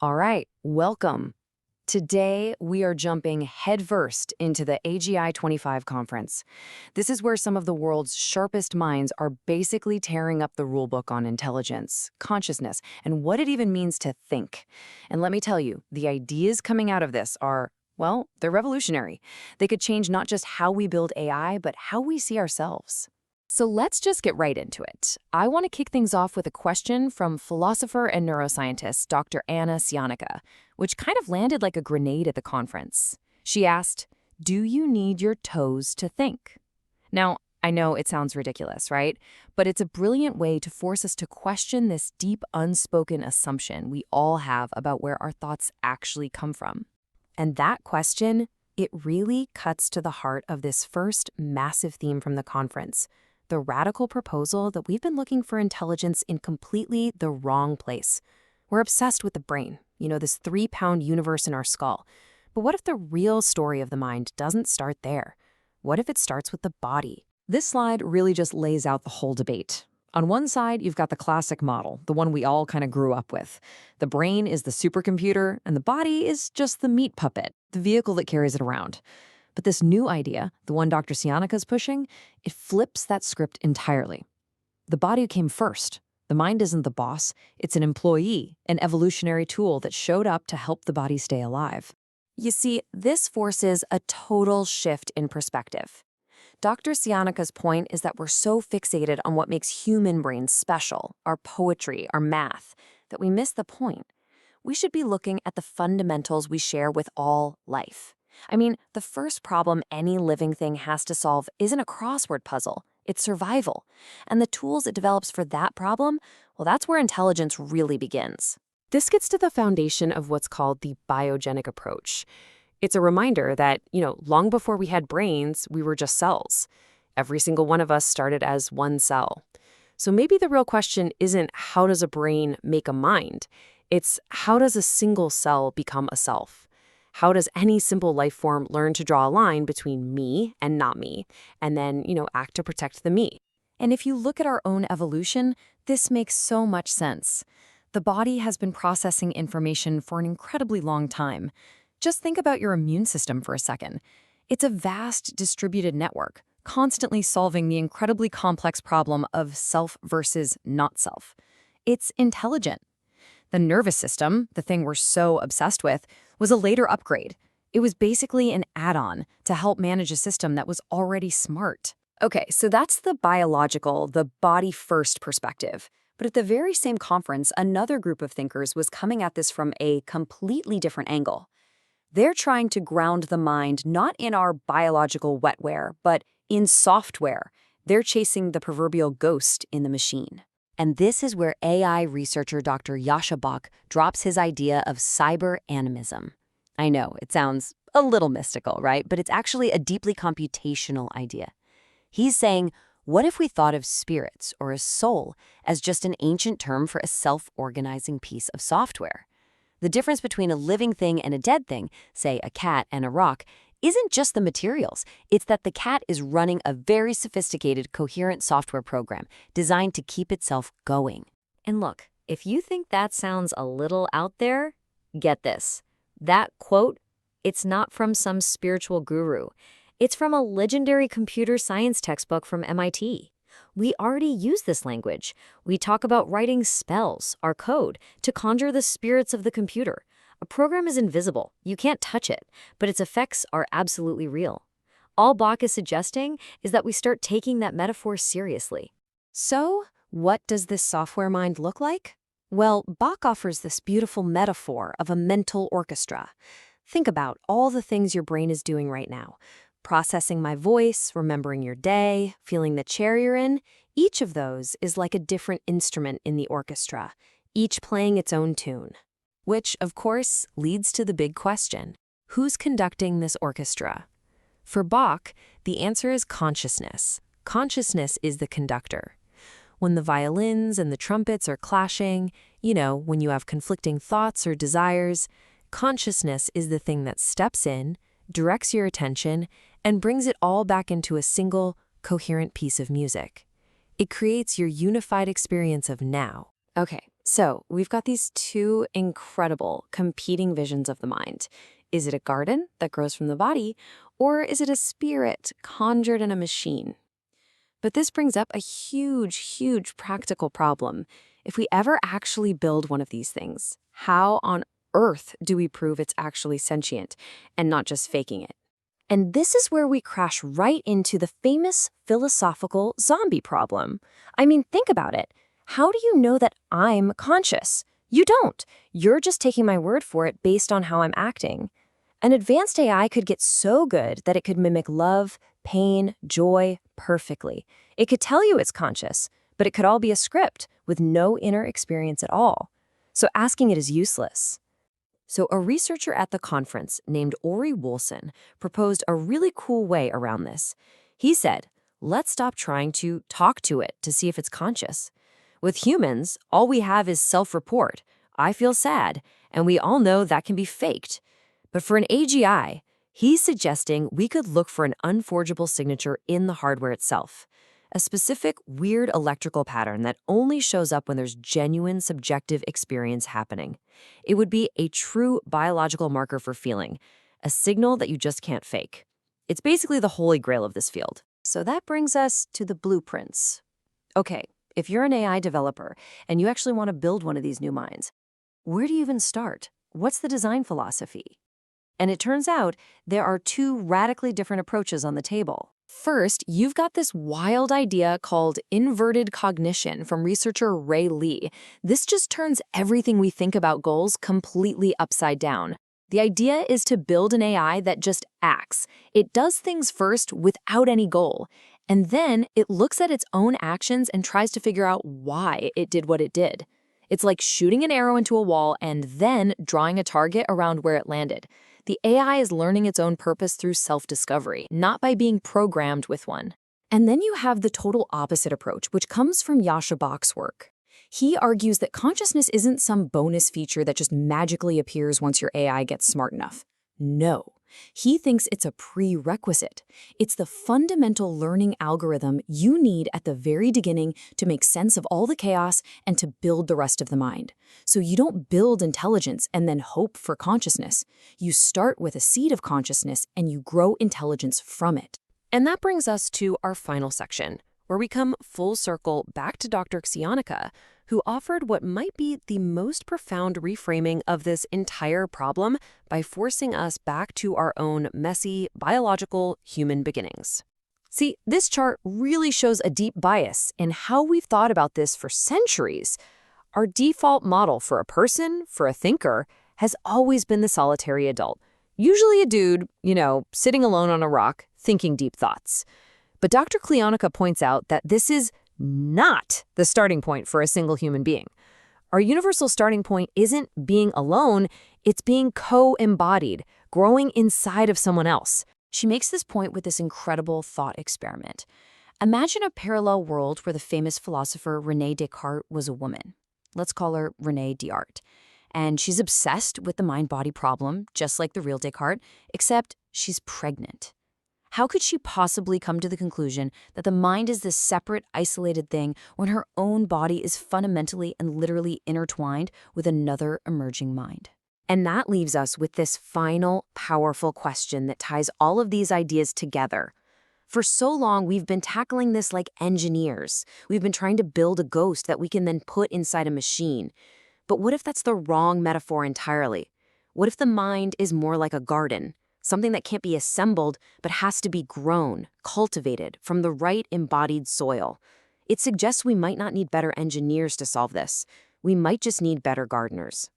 All right, welcome. Today, we are jumping headfirst into the AGI 25 conference. This is where some of the world's sharpest minds are basically tearing up the rulebook on intelligence, consciousness, and what it even means to think. And let me tell you, the ideas coming out of this are, well, they're revolutionary. They could change not just how we build AI, but how we see ourselves. So let's just get right into it. I want to kick things off with a question from philosopher and neuroscientist Dr. Anna Sionica, which kind of landed like a grenade at the conference. She asked, "Do you need your toes to think?" Now, I know it sounds ridiculous, right? But it's a brilliant way to force us to question this deep, unspoken assumption we all have about where our thoughts actually come from. And that question, it really cuts to the heart of this first massive theme from the conference, the radical proposal that we've been looking for intelligence in completely the wrong place. We're obsessed with the brain, this 3-pound universe in our skull. But what if the real story of the mind doesn't start there? What if it starts with the body? This slide really just lays out the whole debate. On one side, you've got the classic model, the one we all kind of grew up with. The brain is the supercomputer, and the body is just the meat puppet, the vehicle that carries it around. But this new idea, the one Dr. Sionica is pushing, it flips that script entirely. The body came first. The mind isn't the boss. It's an employee, an evolutionary tool that showed up to help the body stay alive. You see, this forces a total shift in perspective. Dr. Sionica's point is that we're so fixated on what makes human brains special, our poetry, our math, that we miss the point. We should be looking at the fundamentals we share with all life. I mean, the first problem any living thing has to solve isn't a crossword puzzle, it's survival. And the tools it develops for that problem, well, that's where intelligence really begins. This gets to the foundation of what's called the biogenic approach. It's a reminder that, long before we had brains, we were just cells. Every single one of us started as one cell. So maybe the real question isn't how does a brain make a mind? It's how does a single cell become a self? How does any simple life form learn to draw a line between me and not me, and then, act to protect the me? And if you look at our own evolution, this makes so much sense. The body has been processing information for an incredibly long time. Just think about your immune system for a second. It's a vast distributed network, constantly solving the incredibly complex problem of self versus not self. It's intelligent. The nervous system, the thing we're so obsessed with, was a later upgrade. It was basically an add-on to help manage a system that was already smart. Okay, so that's the biological, the body-first perspective. But at the very same conference, another group of thinkers was coming at this from a completely different angle. They're trying to ground the mind not in our biological wetware, but in software. They're chasing the proverbial ghost in the machine. And this is where AI researcher Dr. Yasha Bach drops his idea of cyber animism. I know, it sounds a little mystical, right? But it's actually a deeply computational idea. He's saying, what if we thought of spirits or a soul as just an ancient term for a self-organizing piece of software? The difference between a living thing and a dead thing, say a cat and a rock, isn't just the materials. It's that the cat is running a very sophisticated, coherent software program designed to keep itself going. And look, if you think that sounds a little out there, get this. That quote, it's not from some spiritual guru. It's from a legendary computer science textbook from MIT. We already use this language. We talk about writing spells, our code, to conjure the spirits of the computer. A program is invisible. You can't touch it, but its effects are absolutely real. All Bach is suggesting is that we start taking that metaphor seriously. So, what does this software mind look like? Well, Bach offers this beautiful metaphor of a mental orchestra. Think about all the things your brain is doing right now. Processing my voice, remembering your day, feeling the chair you're in. Each of those is like a different instrument in the orchestra, each playing its own tune. Which, of course, leads to the big question. Who's conducting this orchestra? For Bach, the answer is consciousness. Consciousness is the conductor. When the violins and the trumpets are clashing, when you have conflicting thoughts or desires, consciousness is the thing that steps in, directs your attention, and brings it all back into a single, coherent piece of music. It creates your unified experience of now. Okay, So we've got these two incredible competing visions of the mind. Is it a garden that grows from the body, or is it a spirit conjured in a machine? But this brings up a huge practical problem. If we ever actually build one of these things, how on earth do we prove it's actually sentient and not just faking it? And this is where we crash right into the famous philosophical zombie problem. I mean, think about it. How do you know that I'm conscious? You don't. You're just taking my word for it based on how I'm acting. An advanced AI could get so good that it could mimic love, pain, joy perfectly. It could tell you it's conscious, but it could all be a script with no inner experience at all. So asking it is useless. So a researcher at the conference named Ori Wolson proposed a really cool way around this. He said, let's stop trying to talk to it to see if it's conscious. With humans, all we have is self-report. I feel sad, and we all know that can be faked. But for an AGI, he's suggesting we could look for an unforgeable signature in the hardware itself. A specific, weird electrical pattern that only shows up when there's genuine subjective experience happening. It would be a true biological marker for feeling, a signal that you just can't fake. It's basically the holy grail of this field. So that brings us to the blueprints. Okay, if you're an AI developer and you actually want to build one of these new minds, where do you even start? What's the design philosophy? And it turns out there are two radically different approaches on the table. First, you've got this wild idea called inverted cognition from researcher Ray Lee. This just turns everything we think about goals completely upside down. The idea is to build an AI that just acts. It does things first without any goal, and then it looks at its own actions and tries to figure out why it did what it did. It's like shooting an arrow into a wall and then drawing a target around where it landed. The AI is learning its own purpose through self-discovery, not by being programmed with one. And then you have the total opposite approach, which comes from Yasha Bach's work. He argues that consciousness isn't some bonus feature that just magically appears once your AI gets smart enough. No. He thinks it's a prerequisite. It's the fundamental learning algorithm you need at the very beginning to make sense of all the chaos and to build the rest of the mind. So you don't build intelligence and then hope for consciousness. You start with a seed of consciousness and you grow intelligence from it. And that brings us to our final section, where we come full circle back to Dr. Xionica, who offered what might be the most profound reframing of this entire problem by forcing us back to our own messy, biological, human beginnings. See, this chart really shows a deep bias in how we've thought about this for centuries. Our default model for a person, for a thinker, has always been the solitary adult. Usually a dude, sitting alone on a rock, thinking deep thoughts. But Dr. Xionica points out that this is not the starting point for a single human being. Our universal starting point isn't being alone, it's being co-embodied, growing inside of someone else. She makes this point with this incredible thought experiment. Imagine a parallel world where the famous philosopher René Descartes was a woman. Let's call her René Descartes. And she's obsessed with the mind-body problem, just like the real Descartes, except she's pregnant. How could she possibly come to the conclusion that the mind is this separate, isolated thing when her own body is fundamentally and literally intertwined with another emerging mind? And that leaves us with this final, powerful question that ties all of these ideas together. For so long, we've been tackling this like engineers. We've been trying to build a ghost that we can then put inside a machine. But what if that's the wrong metaphor entirely? What if the mind is more like a garden? Something that can't be assembled, but has to be grown, cultivated from the right embodied soil. It suggests we might not need better engineers to solve this. We might just need better gardeners.